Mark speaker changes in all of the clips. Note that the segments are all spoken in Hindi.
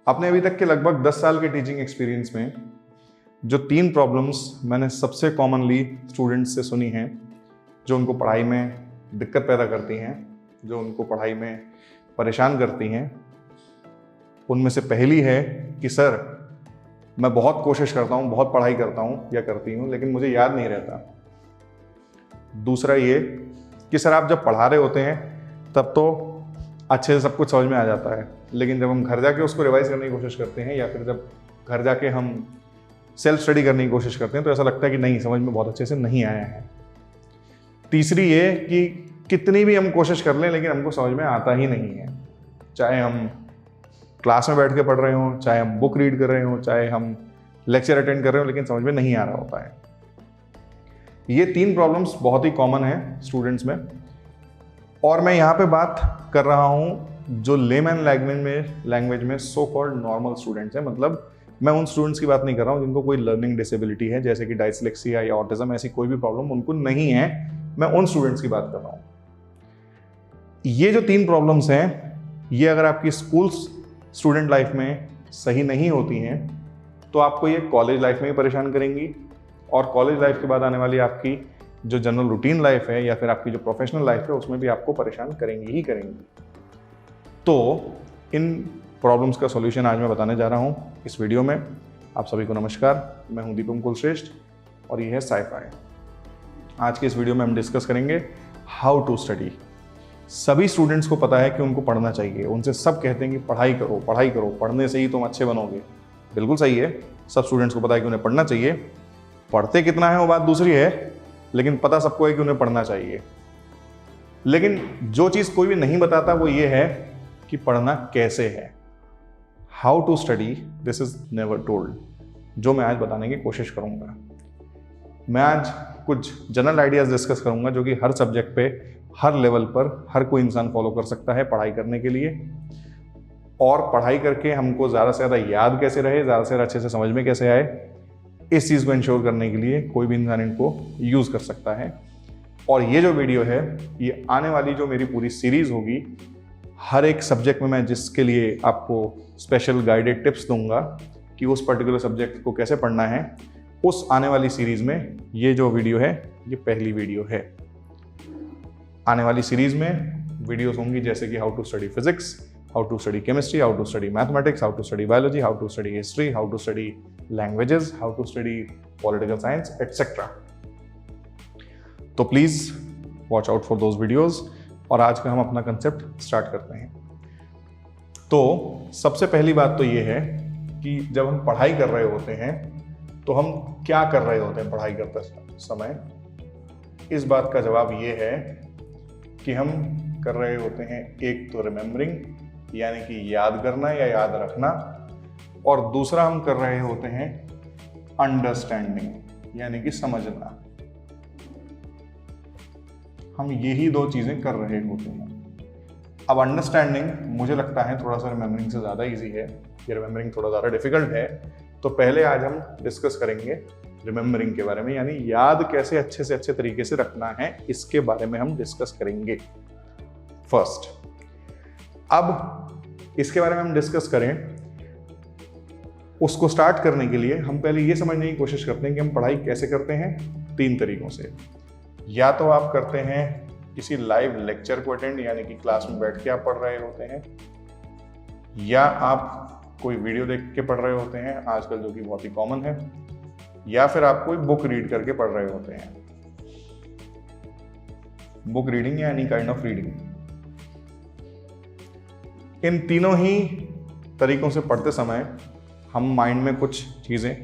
Speaker 1: अपने अभी तक के लगभग 10 साल के टीचिंग एक्सपीरियंस में जो 3 प्रॉब्लम्स मैंने सबसे कॉमनली स्टूडेंट्स से सुनी हैं, जो उनको पढ़ाई में दिक्कत पैदा करती हैं, जो उनको पढ़ाई में परेशान करती हैं, उनमें से पहली है कि सर मैं बहुत कोशिश करता हूँ, बहुत पढ़ाई करता हूँ या करती हूँ, लेकिन मुझे याद नहीं रहता। दूसरा ये कि सर आप जब पढ़ा रहे होते हैं तब तो अच्छे से सब कुछ समझ में आ जाता है, लेकिन जब हम घर जाके उसको रिवाइज करने की कोशिश करते हैं या फिर जब घर जाके हम सेल्फ स्टडी करने की कोशिश करते हैं तो ऐसा लगता है कि नहीं, समझ में बहुत अच्छे से नहीं आया है। तीसरी ये कि कितनी भी हम कोशिश कर लें लेकिन हमको समझ में आता ही नहीं है, चाहे हम क्लास में बैठ के पढ़ रहे हों, चाहे हम बुक रीड कर रहे हों, चाहे हम लेक्चर अटेंड कर रहे हों, लेकिन समझ में नहीं आ रहा होता है। ये 3 प्रॉब्लम्स बहुत ही कॉमन है स्टूडेंट्स में, और मैं यहाँ पे बात कर रहा हूँ जो लेमैन लैंग्वेज में सो कॉल्ड नॉर्मल स्टूडेंट्स हैं। मतलब मैं उन स्टूडेंट्स की बात नहीं कर रहा हूँ जिनको कोई लर्निंग डिसेबिलिटी है, जैसे कि डायस्लेक्सिया या ऑटिज्म, ऐसी कोई भी प्रॉब्लम उनको नहीं है। मैं उन स्टूडेंट्स की बात कर रहा हूँ। ये जो 3 प्रॉब्लम्स हैं, ये अगर आपकी स्कूल स्टूडेंट लाइफ में सही नहीं होती हैं तो आपको ये कॉलेज लाइफ में ही परेशान करेंगी, और कॉलेज लाइफ के बाद आने वाली आपकी जो जनरल रूटीन लाइफ है या फिर आपकी जो प्रोफेशनल लाइफ है उसमें भी आपको परेशान करेंगी ही करेंगी। तो इन प्रॉब्लम्स का सॉल्यूशन आज मैं बताने जा रहा हूँ इस वीडियो में। आप सभी को नमस्कार, मैं हूँ दीपम कुलश्रेष्ठ और ये है साइफाई। आज के इस वीडियो में हम डिस्कस करेंगे हाउ टू स्टडी। सभी स्टूडेंट्स को पता है कि उनको पढ़ना चाहिए, उनसे सब कहते हैं कि पढ़ाई करो पढ़ाई करो, पढ़ने से ही तुम अच्छे बनोगे। बिल्कुल सही है, सब स्टूडेंट्स को पता है कि उन्हें पढ़ना चाहिए। पढ़ते कितना है वो बात दूसरी है, लेकिन पता सबको है कि उन्हें पढ़ना चाहिए। लेकिन जो चीज़ कोई भी नहीं बताता वो ये है कि पढ़ना कैसे है। How to study, this is never told, जो मैं आज बताने की कोशिश करूंगा। मैं आज कुछ जनरल आइडियाज डिस्कस करूंगा जो कि हर सब्जेक्ट पे, हर लेवल पर हर कोई इंसान फॉलो कर सकता है पढ़ाई करने के लिए, और पढ़ाई करके हमको ज़्यादा से ज़्यादा याद कैसे रहे, ज़्यादा से ज़्यादा अच्छे से समझ में कैसे आए, इस चीज़ को इंश्योर करने के लिए कोई भी इंसान इनको यूज़ कर सकता है। और ये जो वीडियो है, ये आने वाली जो मेरी पूरी सीरीज़ होगी, हर एक सब्जेक्ट में मैं जिसके लिए आपको स्पेशल गाइडेड टिप्स दूंगा कि उस पर्टिकुलर सब्जेक्ट को कैसे पढ़ना है, उस आने वाली सीरीज़ में ये जो वीडियो है ये पहली वीडियो है। आने वाली सीरीज़ में वीडियोस होंगी जैसे कि how to study physics, how to study chemistry, how to study mathematics, how to study biology, how to study history, how to study languages, how to study political science, etcetera. तो please watch out for those videos. और आज का हम अपना कंसेप्ट स्टार्ट करते हैं। तो सबसे पहली बात तो ये है कि जब हम पढ़ाई कर रहे होते हैं तो हम क्या कर रहे होते हैं पढ़ाई करते समय। इस बात का जवाब ये है कि हम कर रहे होते हैं एक तो रिमेम्बरिंग, यानी कि याद करना या याद रखना, और दूसरा हम कर रहे होते हैं अंडरस्टैंडिंग, यानी कि समझना। हम यही 2 चीज़ें कर रहे होते हैं। अब अंडरस्टैंडिंग मुझे लगता है थोड़ा सा रिमेम्बरिंग से ज़्यादा इजी है, ये रिमेम्बरिंग थोड़ा ज़्यादा डिफिकल्ट है। तो पहले आज हम डिस्कस करेंगे रिमेम्बरिंग के बारे में, यानी याद कैसे अच्छे से अच्छे तरीके से रखना है, इसके बारे में हम डिस्कस करेंगे फर्स्ट। अब इसके बारे में हम डिस्कस करें, उसको स्टार्ट करने के लिए हम पहले ये समझने की कोशिश करते हैं कि हम पढ़ाई कैसे करते हैं। 3 तरीकों से। या तो आप करते हैं किसी लाइव लेक्चर को अटेंड, यानी कि क्लास में बैठ के आप पढ़ रहे होते हैं, या आप कोई वीडियो देख के पढ़ रहे होते हैं आजकल, जो कि बहुत ही कॉमन है, या फिर आप कोई बुक रीड करके पढ़ रहे होते हैं। बुक रीडिंग या एनी काइंड ऑफ रीडिंग। इन तीनों ही तरीकों से पढ़ते समय हम माइंड में कुछ चीज़ें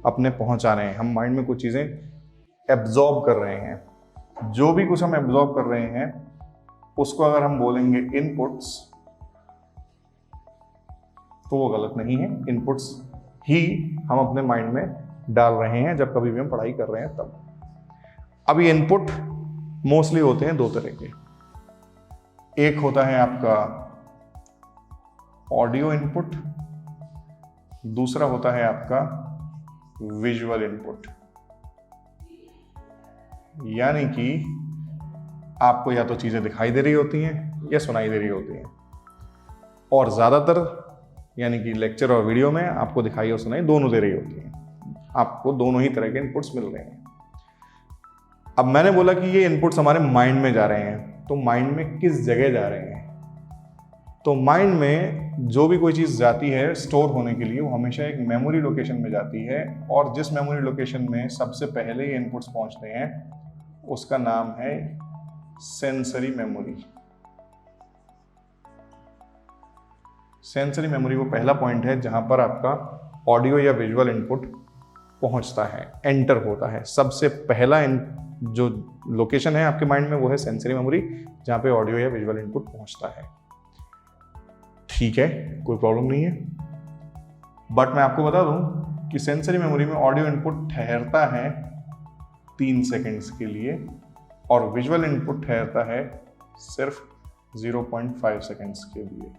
Speaker 1: अपने पहुंचा रहे हैं, हम माइंड में कुछ चीज़ें एब्जॉर्ब कर रहे हैं। जो भी कुछ हम एब्जॉर्ब कर रहे हैं उसको अगर हम बोलेंगे इनपुट्स तो वो गलत नहीं है। इनपुट्स ही हम अपने माइंड में डाल रहे हैं जब कभी भी हम पढ़ाई कर रहे हैं तब। अब ये इनपुट मोस्टली होते हैं 2 तरह के। एक होता है आपका ऑडियो इनपुट, दूसरा होता है आपका विजुअल इनपुट, यानी कि आपको या तो चीज़ें दिखाई दे रही होती हैं या सुनाई दे रही होती हैं। और ज़्यादातर यानी कि लेक्चर और वीडियो में आपको दिखाई और सुनाई दोनों दे रही होती हैं, आपको दोनों ही तरह के इनपुट्स मिल रहे हैं। अब मैंने बोला कि ये इनपुट्स हमारे माइंड में जा रहे हैं, तो माइंड में किस जगह जा रहे हैं? तो माइंड में जो भी कोई चीज़ जाती है स्टोर होने के लिए, वो हमेशा एक मेमोरी लोकेशन में जाती है, और जिस मेमोरी लोकेशन में सबसे पहले ये इनपुट्स पहुंचते हैं उसका नाम है सेंसरी मेमोरी। सेंसरी मेमोरी वो पहला पॉइंट है जहां पर आपका ऑडियो या विजुअल इनपुट पहुंचता है, एंटर होता है। सबसे पहला जो लोकेशन है आपके माइंड में वो है सेंसरी मेमोरी, जहां पे ऑडियो या विजुअल इनपुट पहुंचता है। ठीक है, कोई प्रॉब्लम नहीं है। बट मैं आपको बता दूं कि सेंसरी मेमोरी में ऑडियो इनपुट ठहरता है 3 सेकंड्स के लिए, और विजुअल इनपुट ठहरता है सिर्फ 0.5 सेकंड्स के लिए।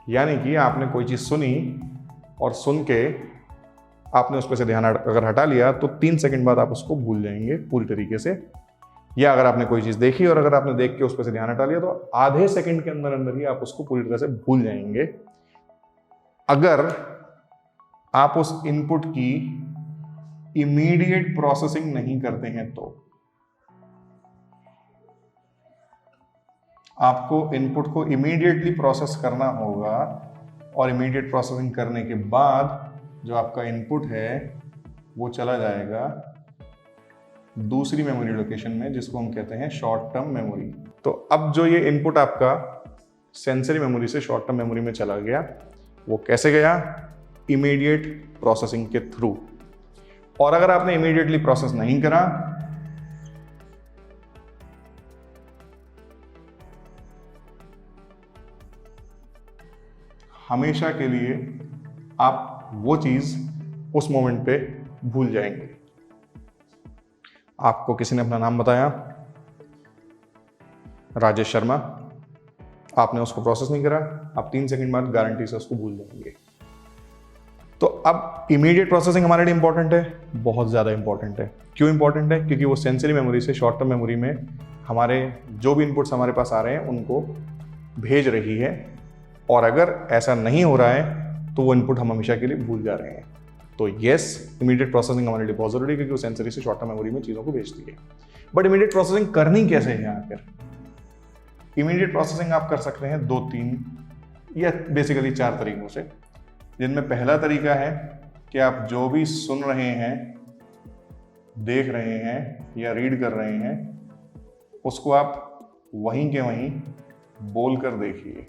Speaker 1: यानी कि आपने कोई चीज़ सुनी और सुन के आपने उस पर से ध्यान अगर हटा लिया तो 3 सेकंड बाद आप उसको भूल जाएंगे पूरी तरीके से। या अगर आपने कोई चीज़ देखी और अगर आपने देख के उस पर से ध्यान हटा लिया तो आधे सेकंड के अंदर अंदर ही आप उसको पूरी तरह से भूल जाएंगे, अगर आप उस इनपुट की इमीडिएट प्रोसेसिंग नहीं करते हैं। तो आपको इनपुट को इमीडिएटली प्रोसेस करना होगा, और इमीडिएट प्रोसेसिंग करने के बाद जो आपका इनपुट है वो चला जाएगा दूसरी मेमोरी लोकेशन में, जिसको हम कहते हैं शॉर्ट टर्म मेमोरी। तो अब जो ये इनपुट आपका सेंसरी मेमोरी से शॉर्ट टर्म मेमोरी में चला गया, वो कैसे गया? इमीडिएट प्रोसेसिंग के थ्रू। और अगर आपने इमीडिएटली प्रोसेस नहीं करा हमेशा के लिए आप वो चीज उस मोमेंट पे भूल जाएंगे। आपको किसी ने अपना नाम बताया, राजेश शर्मा, आपने उसको प्रोसेस नहीं करा, आप 3 सेकंड बाद गारंटी से उसको भूल जाएंगे। तो अब इमीडिएट प्रोसेसिंग हमारे लिए इंपॉर्टेंट है, बहुत ज़्यादा इंपॉर्टेंट है। क्यों इंपॉर्टेंट है? क्योंकि वो सेंसरी मेमोरी से शॉर्ट टर्म मेमोरी में हमारे जो भी इनपुट्स हमारे पास आ रहे हैं उनको भेज रही है, और अगर ऐसा नहीं हो रहा है तो वो इनपुट हम हमेशा के लिए भूल जा रहे हैं। तो यस, इमीडिएट प्रोसेसिंग हमारे लिए बहुत जरूरी है, क्योंकि वो सेंसरी से शॉर्ट टर्म मेमोरी में चीज़ों को भेजती है। बट इमीडिएट प्रोसेसिंग करनी कैसे है? आखिर इमीडिएट प्रोसेसिंग आप कर सकते हैं 2-3 या बेसिकली 4 तरीकों से, जिनमें पहला तरीका है कि आप जो भी सुन रहे हैं, देख रहे हैं या रीड कर रहे हैं, उसको आप वहीं के वहीं बोल कर देखिए।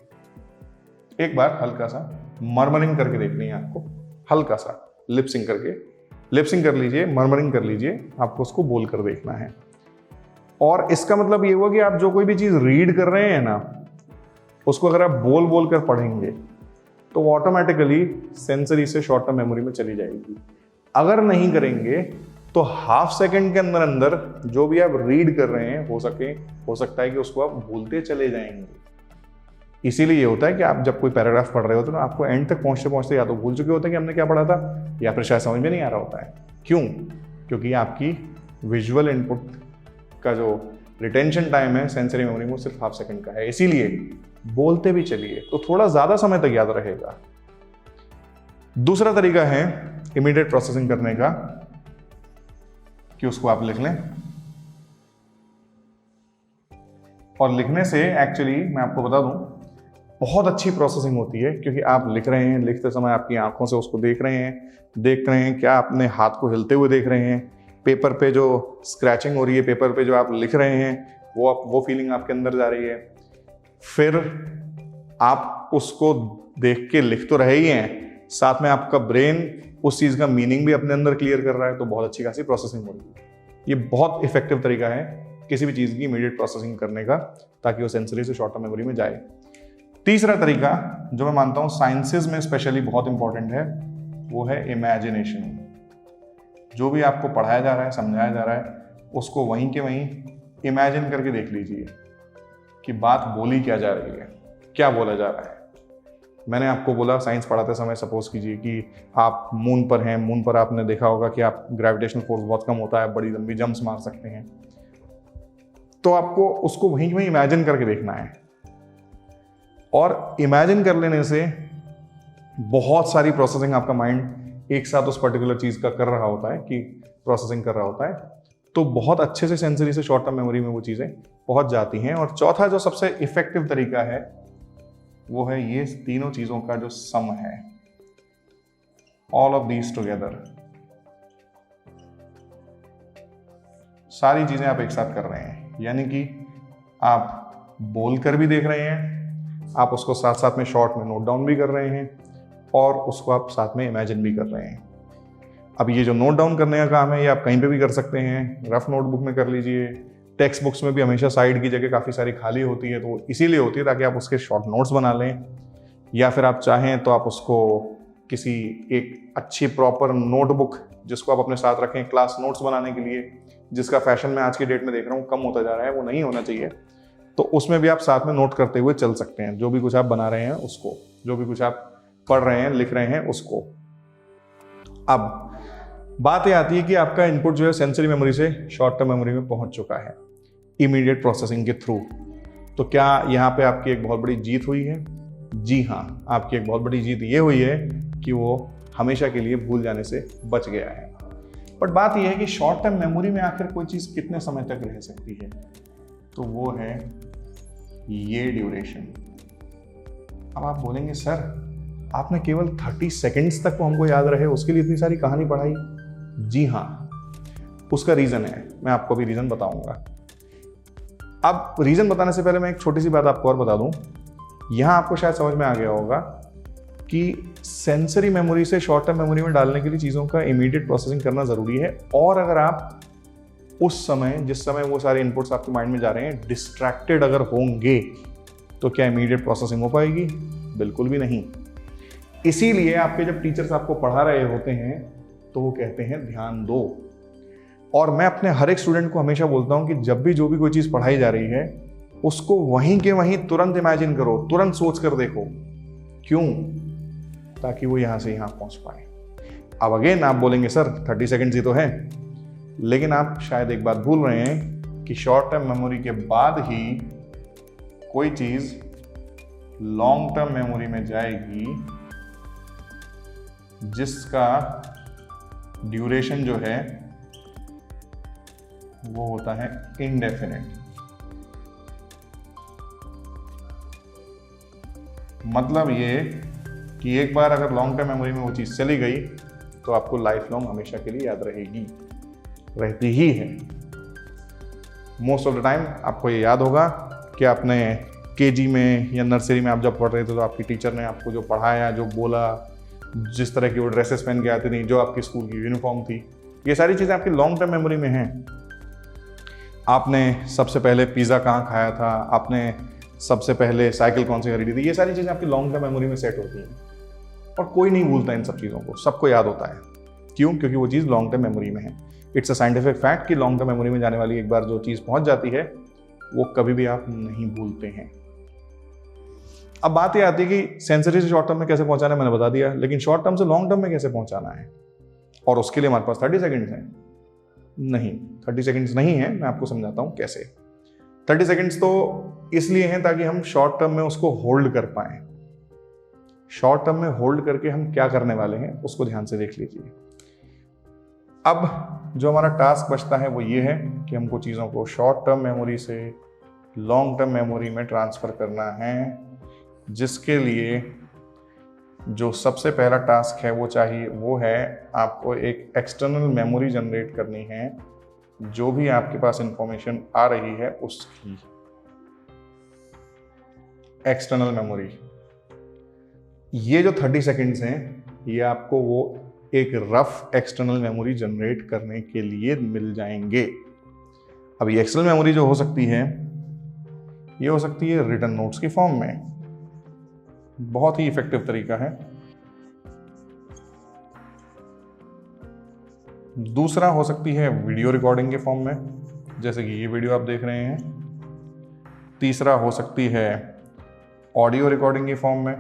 Speaker 1: एक बार हल्का सा मर्मरिंग करके देखनी है आपको, हल्का सा लिपसिंग कर लीजिए, मर्मरिंग कर लीजिए, आपको उसको बोल कर देखना है। और इसका मतलब ये हुआ कि आप जो कोई भी चीज़ रीड कर रहे हैं ना, उसको अगर आप बोल बोल कर पढ़ेंगे तो ऑटोमेटिकली सेंसरी से शॉर्ट टर्म मेमोरी में चली जाएगी। अगर नहीं करेंगे तो हाफ सेकंड के अंदर अंदर जो भी आप रीड कर रहे हैं हो सकता है कि उसको आप भूलते चले जाएंगे। इसीलिए ये होता है कि आप जब कोई पैराग्राफ पढ़ रहे होते हैं तो आपको एंड तक पहुंचते पहुंचते या तो भूल चुके होते हैं कि हमने क्या पढ़ा था, या फिर शायद समझ में नहीं आ रहा होता है। क्यों? क्योंकि आपकी विजुअल इनपुट का जो रिटेंशन टाइम है सेंसरी मेमोरी में सिर्फ हाफ सेकंड का है। इसीलिए बोलते भी चलिए तो थोड़ा ज़्यादा समय तक याद रहेगा। दूसरा तरीका है इमीडिएट प्रोसेसिंग करने का कि उसको आप लिख लें, और लिखने से एक्चुअली मैं आपको बता दूं बहुत अच्छी प्रोसेसिंग होती है, क्योंकि आप लिख रहे हैं, लिखते समय आपकी आंखों से उसको देख रहे हैं, क्या अपने हाथ को हिलते हुए देख रहे हैं, पेपर पे जो स्क्रैचिंग हो रही है, पेपर पे जो आप लिख रहे हैं वो फीलिंग आपके अंदर जा रही है। फिर आप उसको देख के लिख तो रहे ही हैं, साथ में आपका ब्रेन उस चीज़ का मीनिंग भी अपने अंदर क्लियर कर रहा है, तो बहुत अच्छी खासी प्रोसेसिंग हो रही है। ये बहुत इफेक्टिव तरीका है किसी भी चीज़ की इमीडिएट प्रोसेसिंग करने का, ताकि वो सेंसरी से शॉर्ट टर्म मेमोरी में जाए। तीसरा तरीका जो मैं मानता हूँ साइंसेज में स्पेशली बहुत इंपॉर्टेंट है, वो है इमेजिनेशन। जो भी आपको पढ़ाया जा रहा है, समझाया जा रहा है, उसको वहीं के वहीं इमेजिन करके देख लीजिए कि बात बोली क्या जा रही है, क्या बोला जा रहा है। मैंने आपको बोला साइंस पढ़ाते समय सपोज कीजिए कि आप मून पर हैं, मून पर आपने देखा होगा कि आप ग्रेविटेशनल फोर्स बहुत कम होता है, बड़ी लंबी जंप्स मार सकते हैं। तो आपको उसको वहीं वहीं इमेजिन करके देखना है, और इमेजिन कर लेने से बहुत सारी प्रोसेसिंग आपका माइंड एक साथ उस पर्टिकुलर चीज़ का कर रहा होता है, कि प्रोसेसिंग कर रहा होता है, तो बहुत अच्छे से सेंसरी से शॉर्ट टर्म मेमोरी में वो चीज़ें पहुंच जाती हैं। और चौथा जो सबसे इफेक्टिव तरीका है वो है ये तीनों चीज़ों का जो सम है, ऑल ऑफ दीज टुगेदर। सारी चीज़ें आप एक साथ कर रहे हैं, यानी कि आप बोल कर भी देख रहे हैं, आप उसको साथ साथ में शॉर्ट में नोट डाउन भी कर रहे हैं, और उसको आप साथ में इमेजिन भी कर रहे हैं। अब ये जो नोट डाउन करने का काम है ये आप कहीं पे भी कर सकते हैं, रफ नोटबुक में कर लीजिए, टेक्स्ट बुक्स में भी हमेशा साइड की जगह काफ़ी सारी खाली होती है, तो इसीलिए होती है ताकि आप उसके शॉर्ट नोट्स बना लें, या फिर आप चाहें तो आप उसको किसी एक अच्छी प्रॉपर नोटबुक जिसको आप अपने साथ रखें क्लास नोट्स बनाने के लिए, जिसका फैशन मैं आज की डेट में देख रहा हूँ कम होता जा रहा है, वो नहीं होना चाहिए, तो उसमें भी आप साथ में नोट करते हुए चल सकते हैं, जो भी कुछ आप बना रहे हैं उसको, जो भी कुछ आप पढ़ रहे हैं लिख रहे हैं उसको। अब बात ये आती है कि आपका इनपुट जो है सेंसरी मेमोरी से शॉर्ट टर्म मेमोरी में पहुंच चुका है इमीडिएट प्रोसेसिंग के थ्रू। तो क्या यहाँ पे आपकी एक बहुत बड़ी जीत हुई है? जी हाँ, आपकी एक बहुत बड़ी जीत ये हुई है कि वो हमेशा के लिए भूल जाने से बच गया है। बट बात यह है कि शॉर्ट टर्म मेमोरी में आखिर कोई चीज़ कितने समय तक रह सकती है, तो वो है ये ड्यूरेशन। अब आप बोलेंगे सर आपने केवल 30 सेकेंड्स तक वो हमको याद रहे उसके लिए इतनी सारी कहानी पढ़ाई। जी हाँ, उसका रीज़न है, मैं आपको भी रीज़न बताऊंगा। अब रीज़न बताने से पहले मैं एक छोटी सी बात आपको और बता दूं। यहाँ आपको शायद समझ में आ गया होगा कि सेंसरी मेमोरी से शॉर्ट टर्म मेमोरी में डालने के लिए चीज़ों का इमीडिएट प्रोसेसिंग करना ज़रूरी है, और अगर आप उस समय जिस समय वो सारे इनपुट्स आपके माइंड में जा रहे हैं डिस्ट्रैक्टेड अगर होंगे तो क्या इमीडिएट प्रोसेसिंग हो पाएगी? बिल्कुल भी नहीं। इसीलिए आपके जब टीचर्स आपको पढ़ा रहे होते हैं तो वो कहते हैं ध्यान दो। और मैं अपने हर एक स्टूडेंट को हमेशा बोलता हूं कि जब भी जो भी कोई चीज़ पढ़ाई जा रही है उसको वहीं के वहीं तुरंत इमेजिन करो, तुरंत सोच कर देखो। क्यों? ताकि वो यहां से यहां पहुंच पाए। अब अगेन आप बोलेंगे सर 30 सेकेंड्स ही तो है, लेकिन आप शायद एक बात भूल रहे हैं कि शॉर्ट टर्म मेमोरी के बाद ही कोई चीज़ लॉन्ग टर्म मेमोरी में जाएगी जिसका ड्यूरेशन जो है वो होता है इंडेफिनिट। मतलब ये कि एक बार अगर लॉन्ग टर्म मेमोरी में वो चीज़ चली गई तो आपको लाइफ लॉन्ग हमेशा के लिए याद रहेगी, रहती ही है। मोस्ट ऑफ द टाइम आपको ये याद होगा कि आपने केजी में या नर्सरी में आप जब पढ़ रहे थे तो आपकी टीचर ने आपको जो पढ़ाया, जो बोला, जिस तरह की वो ड्रेसेस पहन के आती थी, जो आपकी स्कूल की यूनिफॉर्म थी, ये सारी चीज़ें आपकी लॉन्ग टर्म मेमोरी में हैं। आपने सबसे पहले पिज़्ज़ा कहाँ खाया था, आपने सबसे पहले साइकिल कौन सी खरीदी थी, ये सारी चीज़ें आपकी लॉन्ग टर्म मेमोरी में सेट होती हैं और कोई नहीं भूलता इन सब चीज़ों को, सबको याद होता है। क्यों? क्योंकि वो चीज़ लॉन्ग टर्म मेमोरी में है। इट्स अ साइंटिफिक फैक्ट कि लॉन्ग टर्म मेमोरी में जाने वाली एक बार जो चीज़ पहुंच जाती है वो कभी भी आप नहीं भूलते हैं। अब बात ये आती है कि सेंसरी से शॉर्ट टर्म में कैसे पहुंचाना है, मैंने बता दिया, लेकिन शॉर्ट टर्म से लॉन्ग टर्म में कैसे पहुंचाना है, और उसके लिए हमारे पास 30 सेकेंड्स हैं? नहीं, 30 सेकेंड्स नहीं है, मैं आपको समझाता हूं कैसे। 30 सेकेंड्स तो इसलिए हैं ताकि हम शॉर्ट टर्म में उसको होल्ड कर पाएं। शॉर्ट टर्म में होल्ड करके हम क्या करने वाले हैं उसको ध्यान से देख लीजिए। अब जो हमारा टास्क बचता है वो ये है कि हमको चीज़ों को शॉर्ट टर्म मेमोरी से लॉन्ग टर्म मेमोरी में ट्रांसफ़र करना है, जिसके लिए जो सबसे पहला टास्क है वो है आपको एक एक्सटर्नल मेमोरी जनरेट करनी है, जो भी आपके पास इंफॉर्मेशन आ रही है उसकी एक्सटर्नल मेमोरी। ये जो 30 सेकेंड्स हैं ये आपको वो एक रफ एक्सटर्नल मेमोरी जनरेट करने के लिए मिल जाएंगे। अब ये एक्सटर्नल मेमोरी जो हो सकती है ये हो सकती है रिटन नोट्स की फॉर्म में, बहुत ही इफेक्टिव तरीका है। दूसरा हो सकती है वीडियो रिकॉर्डिंग के फॉर्म में, जैसे कि ये वीडियो आप देख रहे हैं। तीसरा हो सकती है ऑडियो रिकॉर्डिंग की फॉर्म में,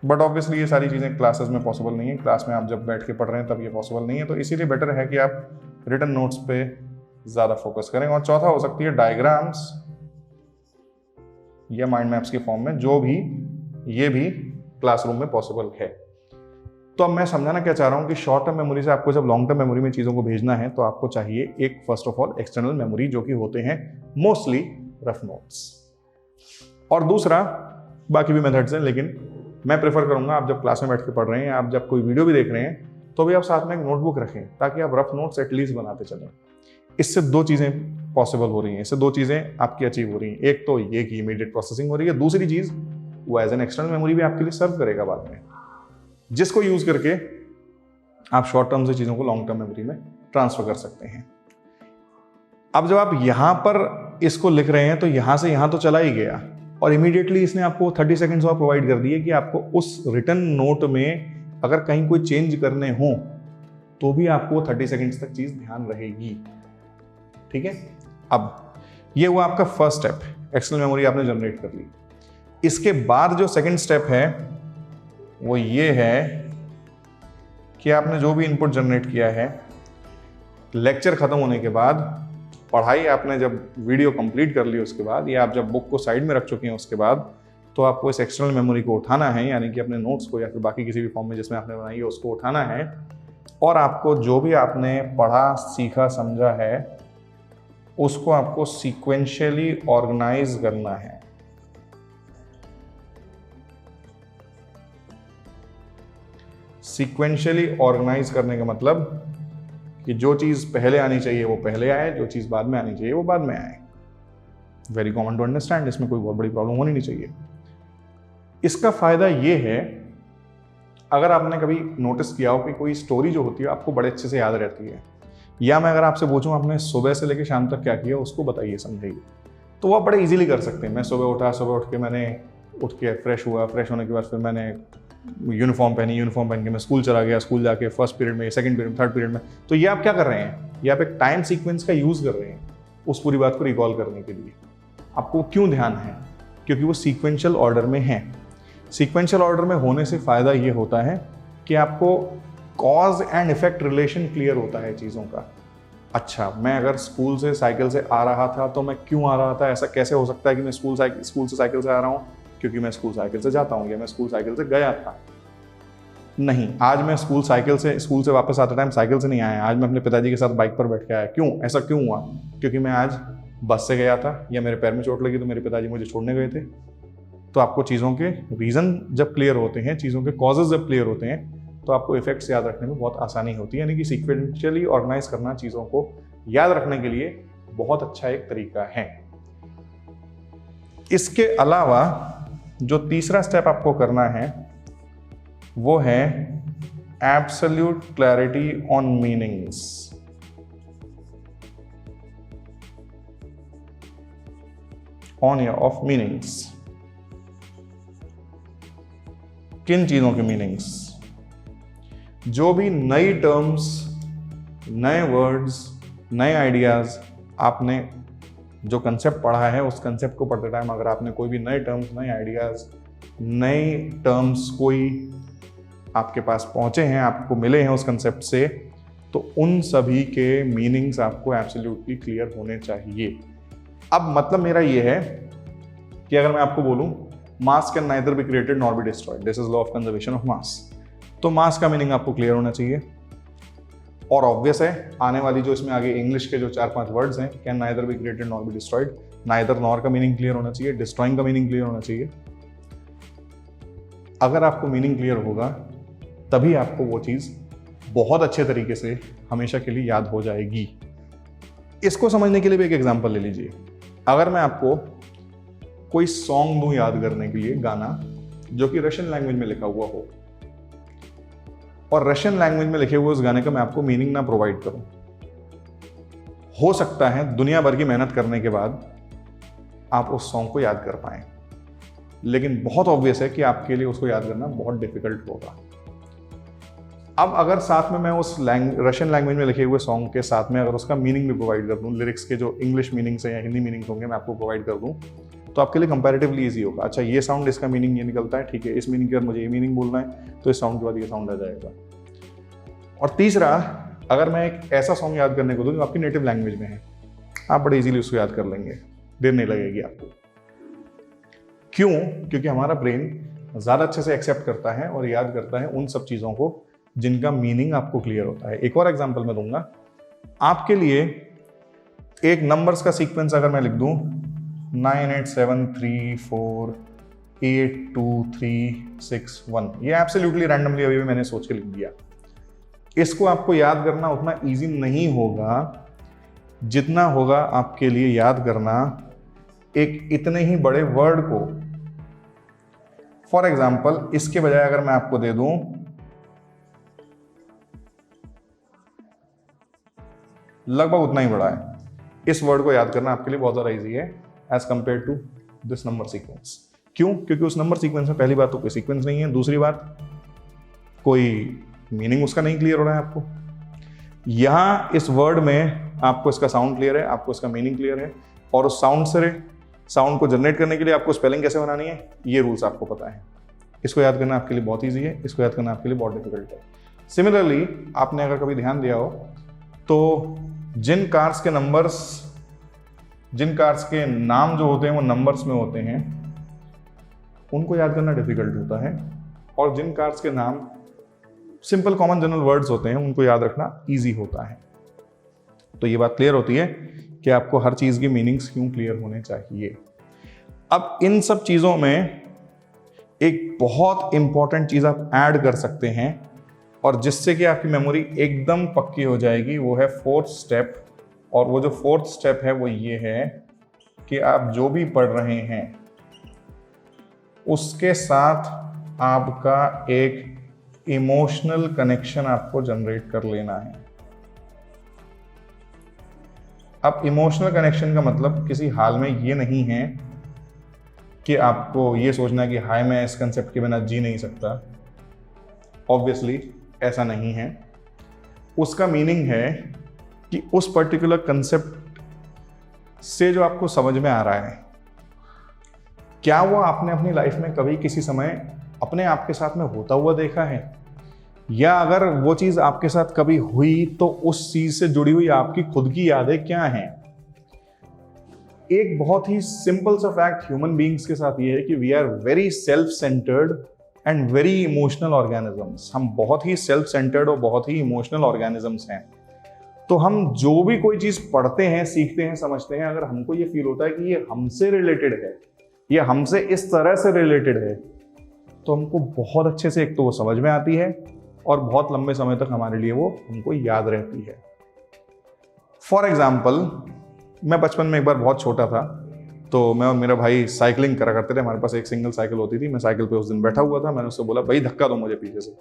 Speaker 1: बट ऑब्वियसली ये सारी चीज़ें क्लासेस में पॉसिबल नहीं है। क्लास में आप जब बैठ के पढ़ रहे हैं तब ये पॉसिबल नहीं है, तो इसीलिए बेटर है कि आप रिटन नोट्स पे ज़्यादा फोकस करें। और चौथा हो सकती है डायग्राम्स या माइंड मैप्स के फॉर्म में, जो भी ये भी क्लासरूम में पॉसिबल है। तो अब मैं समझाना क्या चाह रहा हूँ कि शॉर्ट टर्म मेमोरी से आपको जब लॉन्ग टर्म मेमोरी में चीज़ों को भेजना है तो आपको चाहिए एक first of all external memory, जो कि होते हैं मोस्टली रफ नोट्स, और दूसरा बाकी भी मेथड्स हैं, लेकिन मैं प्रेफर करूंगा आप जब क्लास में बैठ के पढ़ रहे हैं, आप जब कोई वीडियो भी देख रहे हैं, तो भी आप साथ में एक नोटबुक रखें ताकि आप रफ नोट्स एटलीस्ट बनाते चलें। इससे दो चीज़ें पॉसिबल हो रही हैं, इससे दो चीज़ें आपकी अचीव हो रही हैं। एक तो ये कि इमीडिएट प्रोसेसिंग हो रही है, दूसरी चीज़ वो एज एन एक्सटर्नल मेमोरी भी आपके लिए सर्व करेगा बाद में, जिसको यूज़ करके आप शॉर्ट टर्म से चीज़ों को लॉन्ग टर्म मेमोरी में ट्रांसफर कर सकते हैं। अब जब आप यहाँ पर इसको लिख रहे हैं तो यहाँ से यहाँ तो चला ही गया, और इमीडिएटली इसने आपको 30 सेकेंड्स और प्रोवाइड कर दिए कि आपको उस रिटर्न नोट में अगर कहीं कोई चेंज करने हो तो भी आपको 30 सेकेंड्स तक चीज़ ध्यान रहेगी। ठीक है, अब ये हुआ आपका फर्स्ट स्टेप, एक्सटर्नल मेमोरी आपने जनरेट कर ली। इसके बाद जो सेकंड स्टेप है वो ये है कि आपने जो भी इनपुट जनरेट किया है, लेक्चर खत्म होने के बाद, पढ़ाई आपने जब वीडियो कंप्लीट कर ली उसके बाद, या आप जब बुक को साइड में रख चुके हैं उसके बाद, तो आपको इस एक्सटर्नल मेमोरी को उठाना है, यानी कि अपने नोट्स को या फिर बाकी किसी भी फॉर्म में जिसमें आपने बनाई है उसको उठाना है, और आपको जो भी आपने पढ़ा, सीखा, समझा है उसको आपको सीक्वेंशियली ऑर्गेनाइज करना है। सीक्वेंशियली ऑर्गेनाइज करने का मतलब कि जो चीज़ पहले आनी चाहिए वो पहले आए, जो चीज़ बाद में आनी चाहिए वो बाद में आए। वेरी कॉमन टू अंडरस्टैंड, इसमें कोई बहुत बड़ी प्रॉब्लम होनी नहीं चाहिए। इसका फायदा ये है, अगर आपने कभी नोटिस किया हो कि कोई स्टोरी जो होती है आपको बड़े अच्छे से याद रहती है, या मैं अगर आपसे पूछूं आपने सुबह से लेकर शाम तक क्या किया उसको बताइए, समझाइए, तो वो आप बड़े इजीली कर सकते हैं। मैं सुबह उठा, सुबह उठ के मैंने उठ के फ्रेश हुआ, फ्रेश होने के बाद फिर मैंने यूनिफॉर्म पहनी, यूनिफॉर्म पहन के मैं स्कूल चला गया, स्कूल जाके फर्स्ट पीरियड में, सेकंड पीरियड में, थर्ड पीरियड में। तो ये आप क्या कर रहे हैं, ये आप एक टाइम सीक्वेंस का यूज़ कर रहे हैं उस पूरी बात को रिकॉल करने के लिए। आपको क्यों ध्यान है, क्योंकि वो सीक्वेंशियल ऑर्डर में है। सीक्वेंशियल ऑर्डर में होने से फ़ायदा ये होता है कि आपको cause and effect relation clear होता है चीज़ों का। अच्छा, मैं अगर स्कूल से साइकिल से आ रहा था तो मैं क्यों आ रहा था, ऐसा कैसे हो सकता है कि मैं स्कूल से साइकिल से आ रहा हूँ, क्योंकि मैं स्कूल साइकिल से जाता हूँ, या मैं स्कूल साइकिल से गया था। नहीं, आज मैं स्कूल से वापस आते टाइम साइकिल से नहीं आया, आज मैं अपने पिताजी के साथ बाइक पर बैठ के आया। क्यों, ऐसा क्यों हुआ, क्योंकि मैं आज बस से गया था, या मेरे पैर में चोट लगी तो मेरे पिताजी मुझे छोड़ने गए थे। तो आपको चीज़ों के रीज़न जब क्लियर होते हैं, चीज़ों के कॉजेज जब क्लियर होते हैं, तो आपको इफेक्ट्स याद रखने में बहुत आसानी होती है। यानी कि सीक्वेंशियली ऑर्गेनाइज करना चीज़ों को याद रखने के लिए बहुत अच्छा एक तरीका है। इसके अलावा जो तीसरा स्टेप आपको करना है वो है absolute clarity on meanings. Of meanings. किन चीजों के मीनिंग्स? जो भी नई टर्म्स, नए वर्ड्स, नए आइडियाज आपने जो कंसेप्ट पढ़ा है, उस कंसेप्ट को पढ़ते टाइम अगर आपने कोई भी नए टर्म्स, नए आइडियाज, नए टर्म्स कोई आपके पास पहुंचे हैं, आपको मिले हैं उस कंसेप्ट से, तो उन सभी के मीनिंग्स आपको एब्सोल्युटली क्लियर होने चाहिए। अब मतलब मेरा ये है कि अगर मैं आपको बोलूं मास can neither be created nor be destroyed, this is law of conservation of mass, तो मास का मीनिंग आपको क्लियर होना चाहिए। और ऑब्वियस है, आने वाली जो इसमें आगे इंग्लिश के जो 4-5 वर्ड्स हैं, can neither be created nor be destroyed, neither nor का मीनिंग क्लियर होना चाहिए, डिस्ट्रॉइंग का मीनिंग क्लियर होना चाहिए। अगर आपको मीनिंग क्लियर होगा तभी आपको वो चीज़ बहुत अच्छे तरीके से हमेशा के लिए याद हो जाएगी। इसको समझने के लिए भी एक एग्जांपल ले लीजिए। अगर मैं आपको कोई सॉन्ग दूं याद करने के लिए, गाना जो कि रशियन लैंग्वेज में लिखा हुआ हो, और रशियन लैंग्वेज में लिखे हुए उस गाने का मैं आपको मीनिंग ना प्रोवाइड करूं, हो सकता है दुनिया भर की मेहनत करने के बाद आप उस सॉन्ग को याद कर पाएं, लेकिन बहुत ऑब्वियस है कि आपके लिए उसको याद करना बहुत डिफिकल्ट होगा। अब अगर साथ में मैं उस रशियन लैंग्वेज में लिखे हुए सॉन्ग के साथ में अगर उसका मीनिंग भी प्रोवाइड कर दूं, लिरिक्स के जो इंग्लिश मीनिंग्स हैं या हिंदी मीनिंग्स होंगे मैं आपको प्रोवाइड कर दूं, तो आपके लिए कंपैरेटिवली इजी होगा। अच्छा, ये साउंड इसका मीनिंग ये निकलता है, ठीक है, इस मीनिंग के बाद मुझे ये मीनिंग बोलना है, तो इस साउंड के बाद ये साउंड आ जाएगा। और तीसरा, अगर मैं एक ऐसा सॉन्ग याद करने को दूं जो आपकी नेटिव लैंग्वेज में है, आप बड़े इजीली उसको याद कर लेंगे, देर नहीं लगेगी आपको। क्यों? क्योंकि हमारा ब्रेन ज़्यादा अच्छे से एक्सेप्ट करता है और याद करता है उन सब चीज़ों को जिनका मीनिंग आपको क्लियर होता है। एक और एग्जांपल मैं दूंगा आपके लिए। एक नंबर्स का सीक्वेंस अगर मैं लिख दूं 9873482361, ये एब्सोल्युटली रैंडमली अभी भी मैंने सोच के लिख दिया। इसको आपको याद करना उतना इजी नहीं होगा जितना होगा आपके लिए याद करना एक इतने ही बड़े वर्ड को। फॉर एग्जाम्पल इसके बजाय अगर मैं आपको दे दूं लगभग उतना ही बड़ा है, इस वर्ड को याद करना आपके लिए बहुत ज्यादा इजी है as compare to this number sequence. क्यों? क्योंकि उस नंबर सीक्वेंस में पहली बात तो कोई सीक्वेंस नहीं है, दूसरी बात कोई मीनिंग उसका नहीं क्लियर हो रहा है आपको। यहां इस वर्ड में आपको इसका साउंड क्लियर है, आपको इसका मीनिंग क्लियर है, और उस साउंड को जनरेट करने के लिए आपको स्पेलिंग कैसे बनानी है ये रूल्स आपको पता है। इसको याद करना आपके लिए बहुत ईजी है, इसको याद करना आपके लिए बहुत डिफिकल्ट है। सिमिलरली आपने अगर कभी ध्यान दिया हो तो जिन कार्स के नाम जो होते हैं वो नंबर्स में होते हैं उनको याद करना डिफिकल्ट होता है, और जिन कार्स के नाम सिंपल कॉमन जनरल वर्ड्स होते हैं उनको याद रखना इजी होता है। तो ये बात क्लियर होती है कि आपको हर चीज की मीनिंग्स क्यों क्लियर होने चाहिए। अब इन सब चीजों में एक बहुत इंपॉर्टेंट चीज आप ऐड कर सकते हैं और जिससे कि आपकी मेमोरी एकदम पक्की हो जाएगी, वो है फोर्थ स्टेप। और वो जो फोर्थ स्टेप है वो ये है कि आप जो भी पढ़ रहे हैं उसके साथ आपका एक इमोशनल कनेक्शन आपको जनरेट कर लेना है। अब इमोशनल कनेक्शन का मतलब किसी हाल में ये नहीं है कि आपको ये सोचना कि हाय मैं इस कंसेप्ट के बिना जी नहीं सकता। ऑब्वियसली ऐसा नहीं है। उसका मीनिंग है कि उस पर्टिकुलर कंसेप्ट से जो आपको समझ में आ रहा है, क्या वो आपने अपनी लाइफ में कभी किसी समय अपने आप के साथ में होता हुआ देखा है, या अगर वो चीज आपके साथ कभी हुई तो उस चीज से जुड़ी हुई आपकी खुद की यादें क्या हैं। एक बहुत ही सिंपल सा फैक्ट ह्यूमन बीइंग्स के साथ ये है कि we are very self centred and very emotional organisms. हम बहुत ही सेल्फ सेंटर्ड और बहुत ही इमोशनल ऑर्गेनिजम्स हैं। तो हम जो भी कोई चीज पढ़ते हैं, सीखते हैं, समझते हैं, अगर हमको ये फील होता है कि ये हमसे रिलेटेड है, ये हमसे इस तरह से रिलेटेड है, तो हमको बहुत अच्छे से एक तो वो समझ में आती है और बहुत लंबे समय तक हमारे लिए वो हमको याद रहती है। फॉर एग्जाम्पल मैं बचपन में एक बार बहुत छोटा था तो मैं और मेरा भाई साइकिलिंग करा करते थे। हमारे पास एक सिंगल साइकिल होती थी। मैं साइकिल पे उस दिन बैठा हुआ था। मैंने उससे बोला भाई धक्का दो मुझे पीछे से।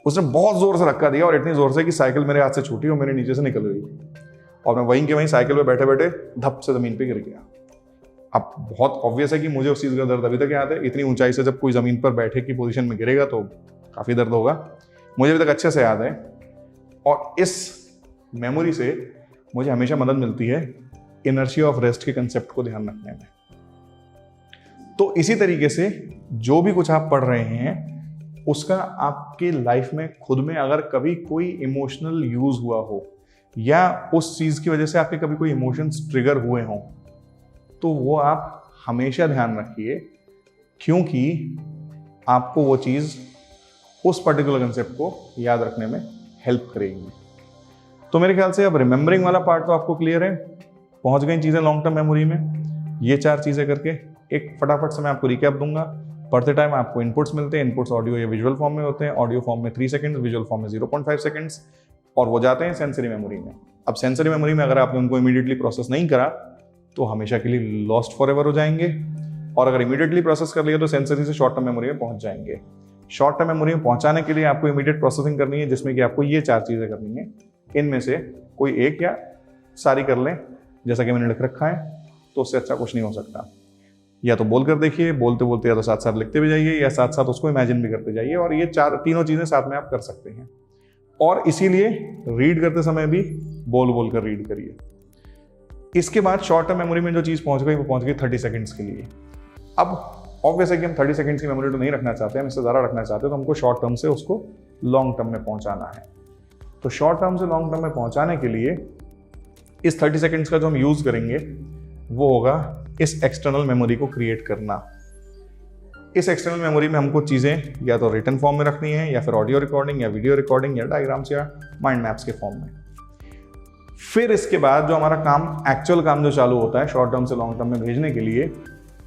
Speaker 1: उसने बहुत जोर से धक्का दिया और इतनी जोर से कि साइकिल मेरे हाथ से छूटी और मेरे नीचे से निकल गई और मैं वहीं के वहीं साइकिल पे बैठे बैठे धप से जमीन पे गिर गया। अब बहुत ऑब्वियस है कि मुझे उस चीज़ का दर्द अभी तक याद है। इतनी ऊंचाई से जब कोई जमीन पर बैठे की पोजीशन में गिरेगा तो काफ़ी दर्द होगा। मुझे अभी तक अच्छे से याद है और इस मेमोरी से मुझे हमेशा मदद मिलती है इनर्शिया ऑफ रेस्ट के कंसेप्ट को ध्यान रखने में। तो इसी तरीके से जो भी कुछ आप पढ़ रहे हैं उसका आपकी लाइफ में खुद में अगर कभी कोई इमोशनल यूज हुआ हो या उस चीज की वजह से आपके कभी कोई इमोशंस ट्रिगर हुए हों तो वो आप हमेशा ध्यान रखिए, क्योंकि आपको वो चीज उस पर्टिकुलर कंसेप्ट को याद रखने में हेल्प करेगी। तो मेरे ख्याल से अब रिमेंबरिंग वाला पार्ट तो आपको क्लियर है, पहुंच गई चीजें लॉन्ग टर्म मेमोरी में। ये 4 चीजें करके एक फटाफट से मैं आपको रिकैप दूंगा। पढ़ते टाइम आपको इनपुट्स मिलते हैं। इनपुट्स ऑडियो या विजुअल फॉर्म में होते हैं। ऑडियो फॉर्म में 3 सेकंड्स, विजुअल फॉर्म में 0.5 सेकंड्स, और वो जाते हैं सेंसरी मेमोरी में। अब सेंसरी मेमोरी में अगर आपने उनको इमीडिएटली प्रोसेस नहीं करा तो हमेशा के लिए लॉस्ट फॉर एवर हो जाएंगे, और अगर इमीडिएटली प्रोसेस कर लिया तो सेंसरी से शॉर्ट टर्म मेमोरी में पहुंच जाएंगे। शॉर्ट टर्म मेमोरी में पहुंचाने के लिए आपको इमीडिएट प्रोसेसिंग करनी है, जिसमें कि आपको ये 4 चीजें करनी है। इनमें से कोई एक या सारी कर लें जैसा कि मैंने लिख रखा है, तो उससे अच्छा कुछ नहीं हो सकता। या तो बोल कर देखिए, बोलते बोलते, या तो साथ साथ लिखते भी जाइए, या साथ साथ उसको इमेजिन भी करते जाइए, और ये तीनों चीजें साथ में आप कर सकते हैं। और इसीलिए रीड करते समय भी बोल बोल कर रीड करिए। इसके बाद शॉर्ट टर्म मेमोरी में जो चीज पहुंच गई वो पहुंच गई 30 सेकंड्स के लिए। अब ऑब्वियस है कि हम 30 सेकंड्स की मेमोरी तो नहीं रखना चाहते, हम इससे ज़्यादा रखना चाहते हैं, तो हमको शॉर्ट टर्म से उसको लॉन्ग टर्म में पहुंचाना है। तो शॉर्ट टर्म से लॉन्ग टर्म में पहुंचाने के लिए इस 30 सेकंड्स का जो हम यूज करेंगे वो होगा इस एक्सटर्नल मेमोरी को क्रिएट करना। इस एक्सटर्नल मेमोरी में हमको चीज़ें या तो रिटन फॉर्म में रखनी है, या फिर ऑडियो रिकॉर्डिंग या वीडियो रिकॉर्डिंग या डायग्राम्स या माइंड मैप्स के फॉर्म में। फिर इसके बाद जो हमारा काम, एक्चुअल काम जो चालू होता है शॉर्ट टर्म से लॉन्ग टर्म में भेजने के लिए,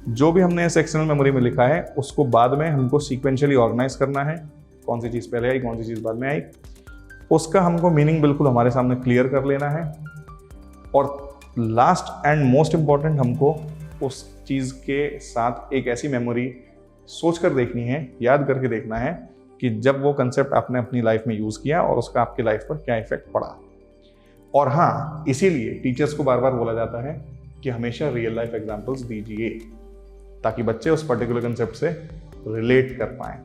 Speaker 1: जो भी हमने इस एक्सटर्नल मेमोरी में लिखा है उसको बाद में हमको सीक्वेंशियली ऑर्गेनाइज करना है। कौन सी चीज़ पहले आई, कौन सी चीज़ बाद में आई, उसका हमको मीनिंग बिल्कुल हमारे सामने क्लियर कर लेना है। और लास्ट एंड मोस्ट इम्पॉर्टेंट, हमको उस चीज़ के साथ एक ऐसी मेमोरी सोच कर देखनी है, याद करके देखना है कि जब वो कंसेप्ट आपने अपनी लाइफ में यूज़ किया और उसका आपकी लाइफ पर क्या इफेक्ट पड़ा। और हाँ, इसीलिए टीचर्स को बार बार बोला जाता है कि हमेशा रियल लाइफ एग्जाम्पल्स दीजिए, ताकि बच्चे उस पर्टिकुलर कंसेप्ट से रिलेट कर पाएँ।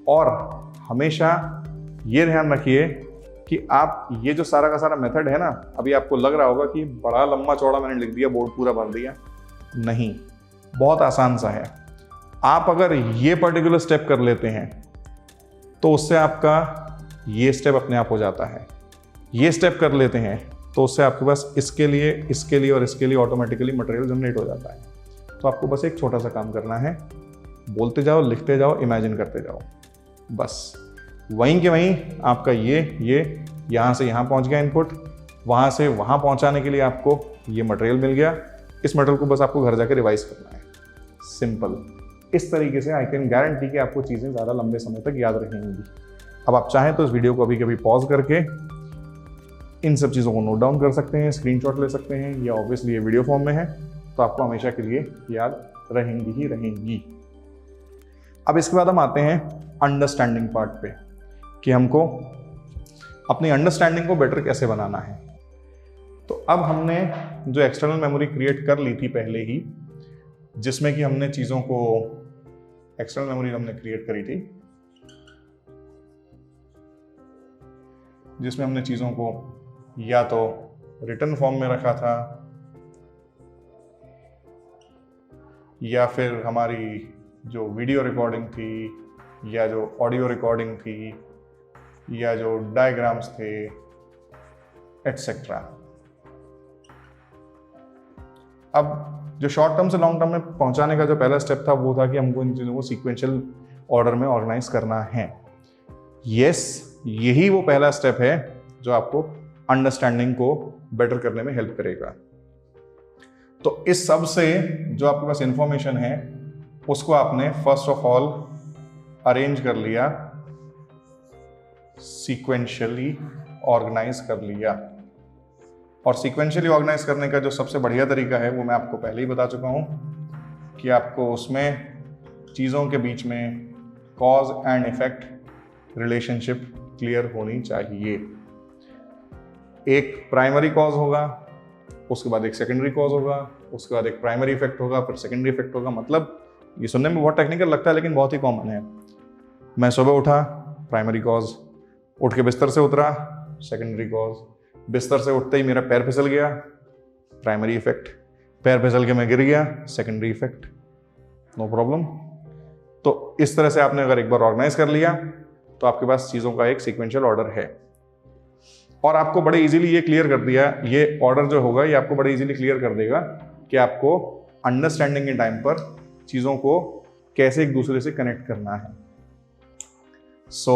Speaker 1: और हमेशा ये ध्यान रखिए कि आप ये जो सारा का सारा मेथड है ना, अभी आपको लग रहा होगा कि बड़ा लंबा चौड़ा मैंने लिख दिया, बोर्ड पूरा भर दिया। नहीं, बहुत आसान सा है। आप अगर ये पर्टिकुलर स्टेप कर लेते हैं तो उससे आपका ये स्टेप अपने आप हो जाता है। ये स्टेप कर लेते हैं तो उससे आपके पास इसके लिए और इसके लिए ऑटोमेटिकली मटेरियल जनरेट हो जाता है। तो आपको बस एक छोटा सा काम करना है, बोलते जाओ, लिखते जाओ, इमेजिन करते जाओ, बस वहीं के वहीं आपका ये यहाँ से यहाँ पहुँच गया इनपुट, वहाँ से वहाँ पहुँचाने के लिए आपको ये मटेरियल मिल गया। इस मटेरियल को बस आपको घर जाके रिवाइज करना है, सिंपल। इस तरीके से आई कैन गारंटी कि आपको चीज़ें ज़्यादा लंबे समय तक याद रहेंगी। अब आप चाहें तो इस वीडियो को अभी पॉज करके इन सब चीज़ों को नोट डाउन कर सकते हैं, स्क्रीनशॉट ले सकते हैं, या ऑब्वियसली ये वीडियो फॉर्म में है तो आपको हमेशा के लिए याद रहेंगी ही रहेंगी। अब इसके बाद हम आते हैं अंडरस्टैंडिंग पार्ट पे, कि हमको अपनी अंडरस्टैंडिंग को बेटर कैसे बनाना है। तो अब हमने जो एक्सटर्नल मेमोरी क्रिएट कर ली थी पहले ही, जिसमें कि हमने चीज़ों को, एक्सटर्नल मेमोरी हमने क्रिएट करी थी जिसमें हमने चीज़ों को या तो रिटन फॉर्म में रखा था, या फिर हमारी जो वीडियो रिकॉर्डिंग थी, या जो ऑडियो रिकॉर्डिंग थी, या जो डायग्राम्स थे, एटसेट्रा। अब जो शॉर्ट टर्म से लॉन्ग टर्म में पहुंचाने का जो पहला स्टेप था वो था कि हमको इन चीज़ों को सीक्वेंशियल ऑर्डर में ऑर्गेनाइज करना है। यही वो पहला स्टेप है जो आपको अंडरस्टैंडिंग को बेटर करने में हेल्प करेगा। तो इस सब से जो आपके पास इंफॉर्मेशन है उसको आपने फर्स्ट ऑफ ऑल अरेंज कर लिया, सीक्वेंशियली ऑर्गेनाइज कर लिया। और सीक्वेंशियली ऑर्गेनाइज करने का जो सबसे बढ़िया तरीका है वो मैं आपको पहले ही बता चुका हूँ कि आपको उसमें चीज़ों के बीच में cause and effect relationship clear होनी चाहिए। एक प्राइमरी कॉज होगा, उसके बाद एक सेकेंडरी कॉज होगा, उसके बाद एक प्राइमरी इफेक्ट होगा, फिर सेकेंडरी इफेक्ट होगा। मतलब ये सुनने में बहुत टेक्निकल लगता है लेकिन बहुत ही कॉमन है। मैं सुबह उठा, प्राइमरी कॉज, उठ के बिस्तर से उतरा, सेकेंडरी कॉज, बिस्तर से उठते ही मेरा पैर फिसल गया, प्राइमरी इफेक्ट, पैर फिसल के मैं गिर गया, सेकेंडरी इफेक्ट, नो प्रॉब्लम। तो इस तरह से आपने अगर एक बार ऑर्गेनाइज कर लिया तो आपके पास चीज़ों का एक सीक्वेंशियल ऑर्डर है। और आपको बड़े इजीली ये क्लियर कर दिया, ये ऑर्डर जो होगा ये आपको बड़े इजीली क्लियर कर देगा कि आपको अंडरस्टैंडिंग के टाइम पर चीज़ों को कैसे एक दूसरे से कनेक्ट करना है। So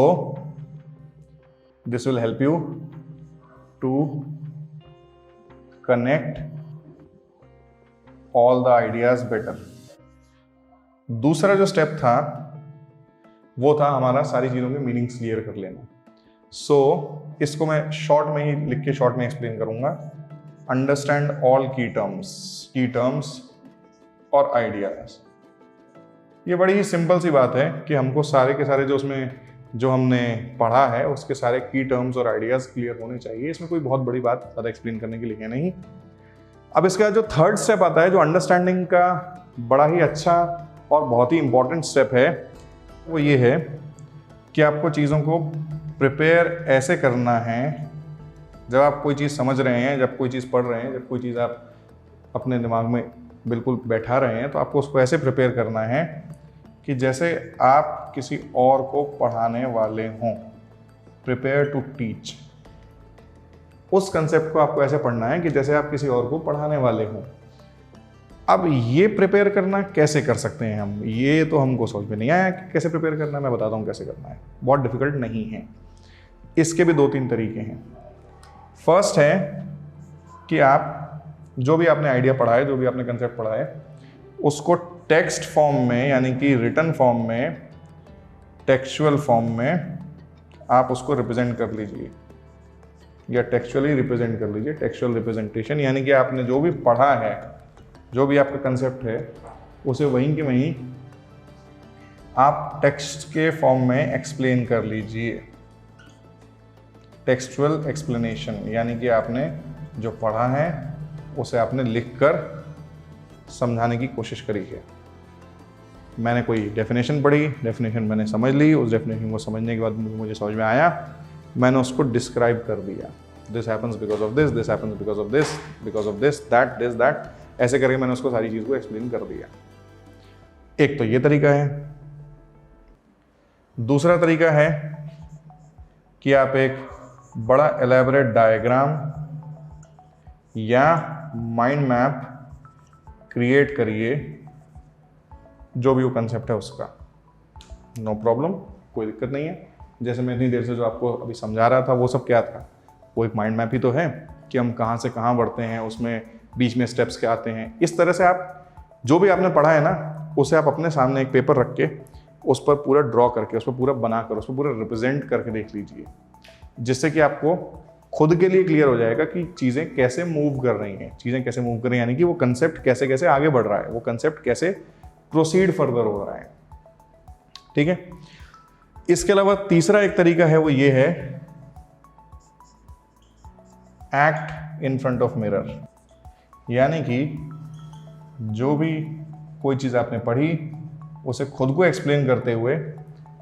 Speaker 1: this will help you to connect all the ideas better. दूसरा जो स्टेप था वो था हमारा सारी चीज़ों के मीनिंग्स क्लियर कर लेना। इसको मैं शॉर्ट में ही लिख के शॉर्ट में एक्सप्लेन करूंगा। अंडरस्टैंड ऑल की टर्म्स और आइडियाज। ये बड़ी ही सिंपल सी बात है कि हमको सारे के सारे जो हमने पढ़ा है उसके सारे की टर्म्स और आइडियाज क्लियर होने चाहिए। इसमें कोई बहुत बड़ी बात ज़्यादा एक्सप्लेन करने के लिए है नहीं। अब इसका जो थर्ड स्टेप आता है, जो अंडरस्टैंडिंग का बड़ा ही अच्छा और बहुत ही इंपॉर्टेंट स्टेप है, वो ये है कि आपको चीज़ों को प्रिपेयर ऐसे करना है, जब आप कोई चीज़ समझ रहे हैं, जब कोई चीज़ पढ़ रहे हैं, जब कोई चीज़ आप अपने दिमाग में बिल्कुल बैठा रहे हैं, तो आपको उसको ऐसे प्रिपेयर करना है कि जैसे आप किसी और को पढ़ाने वाले हों। प्रिपेयर टू टीच, उस कंसेप्ट को आपको ऐसे पढ़ना है कि जैसे आप किसी और को पढ़ाने वाले हों। अब ये प्रिपेयर करना कैसे कर सकते हैं हम, ये तो हमको समझ में नहीं आया कि कैसे प्रिपेयर करना है। मैं बताता हूँ कैसे करना है, बहुत डिफिकल्ट नहीं है। इसके भी 2-3 तरीके हैं। फर्स्ट है कि आप जो भी आपने आइडिया पढ़ा है, जो भी आपने कंसेप्ट पढ़ा है, उसको टेक्स्ट फॉर्म में यानी कि रिटन फॉर्म में, टेक्सचुअल फॉर्म में आप उसको रिप्रेजेंट कर लीजिए या टेक्सचुअली रिप्रेजेंट कर लीजिए। टेक्सचुअल रिप्रेजेंटेशन यानी कि आपने जो भी पढ़ा है, जो भी आपका कंसेप्ट है, उसे वहीं के वहीं आप टेक्स्ट के फॉर्म में एक्सप्लेन कर लीजिए। टेक्सचुअल एक्सप्लेनेशन यानी कि आपने जो पढ़ा है उसे आपने लिखकर समझाने की कोशिश करी है। मैंने कोई डेफिनेशन पढ़ी, डेफिनेशन मैंने समझ ली, उस डेफिनेशन को समझने के बाद मुझे समझ में आया, मैंने उसको डिस्क्राइब कर दिया। This happens because of this, this happens because of this, because of this that, ऐसे करके मैंने उसको सारी चीज़ को एक्सप्लेन कर दिया। एक तो ये तरीका है। दूसरा तरीका है कि आप एक बड़ा एलैबोरेट डायग्राम या माइंड मैप क्रिएट करिए, जो भी वो कंसेप्ट है उसका। नो प्रॉब्लम, कोई दिक्कत नहीं है। जैसे मैं इतनी देर से जो आपको अभी समझा रहा था वो सब क्या था, वो एक माइंड मैप ही तो है कि हम कहाँ से कहाँ बढ़ते हैं, उसमें बीच में स्टेप्स क्या आते हैं। इस तरह से आप जो भी आपने पढ़ा है ना, उसे आप अपने सामने एक पेपर रख के उस पर पूरा ड्रॉ करके, उस पर पूरा बनाकर, उस पर पूरा रिप्रेजेंट करके देख लीजिए, जिससे कि आपको खुद के लिए क्लियर हो जाएगा कि चीज़ें कैसे मूव कर रही हैं, चीज़ें कैसे मूव कर रही हैं, यानी कि वो कंसेप्ट कैसे कैसे आगे बढ़ रहा है, वो कंसेप्ट कैसे प्रोसीड फर्दर हो रहा है। ठीक है। इसके अलावा तीसरा एक तरीका है, वो ये है act in front of mirror. यानी कि जो भी कोई चीज़ आपने पढ़ी उसे खुद को एक्सप्लेन करते हुए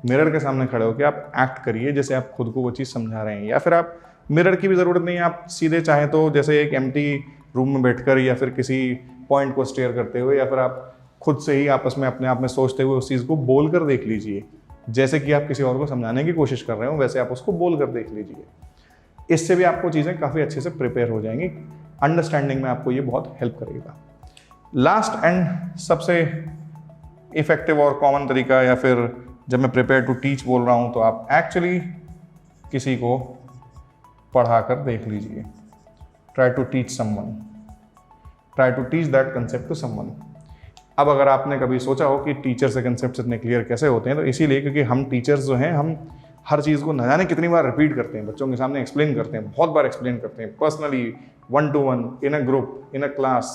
Speaker 1: मिरर के सामने खड़े होकर आप एक्ट करिए जैसे आप खुद को वो चीज़ समझा रहे हैं। या फिर आप मिरर की भी ज़रूरत नहीं है, आप सीधे चाहें तो जैसे एक एम्प्टी रूम में बैठकर या फिर किसी पॉइंट को स्टेयर करते हुए या फिर आप खुद से ही आपस में अपने आप में सोचते हुए उस चीज़ को बोल कर देख लीजिए। जैसे कि आप किसी और को समझाने की कोशिश कर रहे हो वैसे आप उसको बोल कर देख लीजिए। इससे भी आपको चीज़ें काफ़ी अच्छे से प्रिपेयर हो जाएंगी, अंडरस्टैंडिंग में आपको ये बहुत हेल्प करेगा। लास्ट एंड सबसे इफेक्टिव और कॉमन तरीका, या फिर जब मैं प्रिपेयर टू टीच बोल रहा हूँ तो आप एक्चुअली किसी को पढ़ा कर देख लीजिए। Try to teach someone, try to teach that concept to someone. अब अगर आपने कभी सोचा हो कि टीचर से कंसेप्ट इतने क्लियर कैसे होते हैं, तो इसीलिए क्योंकि हम टीचर्स जो हैं, हम हर चीज़ को न जाने कितनी बार रिपीट करते हैं, बच्चों के सामने एक्सप्लेन करते हैं, बहुत बार एक्सप्लेन करते हैं, personally, 1-to-1, in a group, in a class,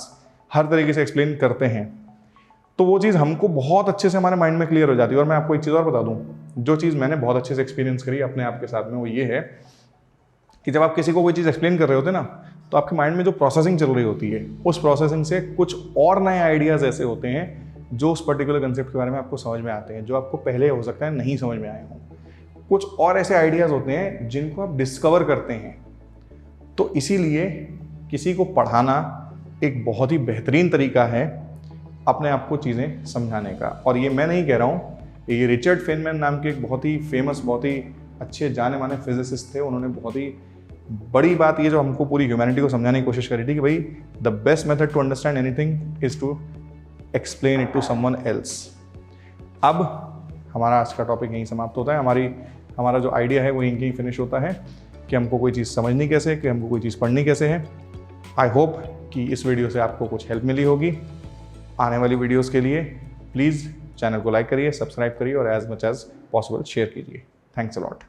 Speaker 1: हर तरीके से एक्सप्लेन करते हैं। तो वो चीज़ हमको बहुत अच्छे से हमारे माइंड में क्लियर हो जाती है। और मैं आपको एक चीज़ और बता दूँ, जो चीज़ मैंने बहुत अच्छे से एक्सपीरियंस करी अपने आप के साथ में, वो ये है कि जब आप किसी को कोई चीज़ एक्सप्लेन कर रहे होते हैं ना, तो आपके माइंड में जो प्रोसेसिंग चल रही होती है, उस प्रोसेसिंग से कुछ और नए आइडियाज़ ऐसे होते हैं जो उस पर्टिकुलर कंसेप्ट के बारे में आपको समझ में आते हैं, जो आपको पहले हो सकता है नहीं समझ में आए हों। कुछ और ऐसे आइडियाज़ होते हैं जिनको आप डिस्कवर करते हैं। तो इसीलिए किसी को पढ़ाना एक बहुत ही बेहतरीन तरीका है अपने आप को चीज़ें समझाने का। और ये मैं नहीं कह रहा हूँ, ये रिचर्ड फेनमैन नाम के एक बहुत ही फेमस, बहुत ही अच्छे जाने माने फिजिसिस्ट थे। उन्होंने बहुत ही बड़ी बात ये जो हमको पूरी ह्यूमैनिटी को समझाने की कोशिश करी थी कि भाई the best method to understand anything is to explain it to someone else. अब हमारा आज का टॉपिक यहीं समाप्त होता है। हमारा जो आइडिया है वो यहीं फिनिश होता है कि हमको कोई चीज़ समझनी कैसे है, कि हमको कोई चीज़ पढ़नी कैसे है। आई होप कि इस वीडियो से आपको कुछ हेल्प मिली होगी। आने वाली वीडियोज़ के लिए प्लीज़ चैनल को लाइक करिए, सब्सक्राइब करिए और as much as possible share कीजिए। Thanks a lot.